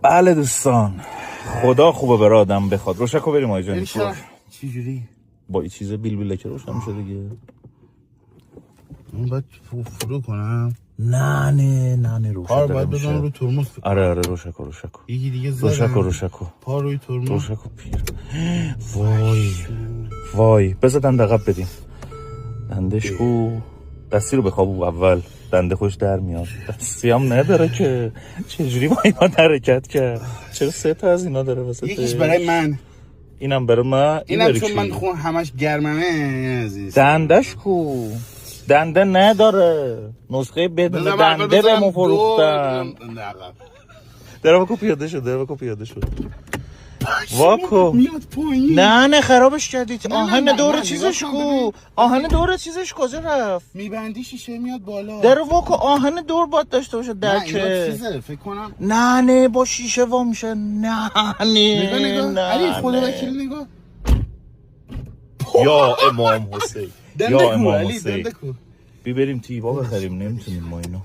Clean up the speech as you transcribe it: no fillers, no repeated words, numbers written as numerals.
بله دوستان، خدا خوبه برای آدم بخواد. روشکو بریم آقای جانی. چی جوری؟ با این چیز بیل که روشن میشه دیگه. من باید فرو کنم. نه روشن پار باید بزنم رو ترمز. آره روشکو یکی دیگه زدم. روشکو پار روی ترمز. روشکو پیر. وای بذار دنده عقب بدیم. دندش کو دستی رو بخوابو اول. دنده خوش در میاد. دستی هم نداره که چجوری با اینا حرکت کرد. چرا 3 تا از اینا داره واسه؟ یکیش برای من، اینم برای من، اینم چون من خون همش گرممه. عزیز دندش کو دنده نداره. نسخه بدون دنده بهمون فروختن. در واقع پیاده شد. واکو نه خرابش کردید. آهن دور چیزش کو؟ آهن دور چیزش کجا رفت؟ میبندی شیشه میاد بالا. در واقع آهن دور باید داشته باشه درکه. نه چیزه فکر کنم. نه با شیشه وا میشه. نه علی خدا وکیل نگاه. یا امام حسین دنده کو. بی بریم تیوا بخریم. نمیتونیم ما اینو.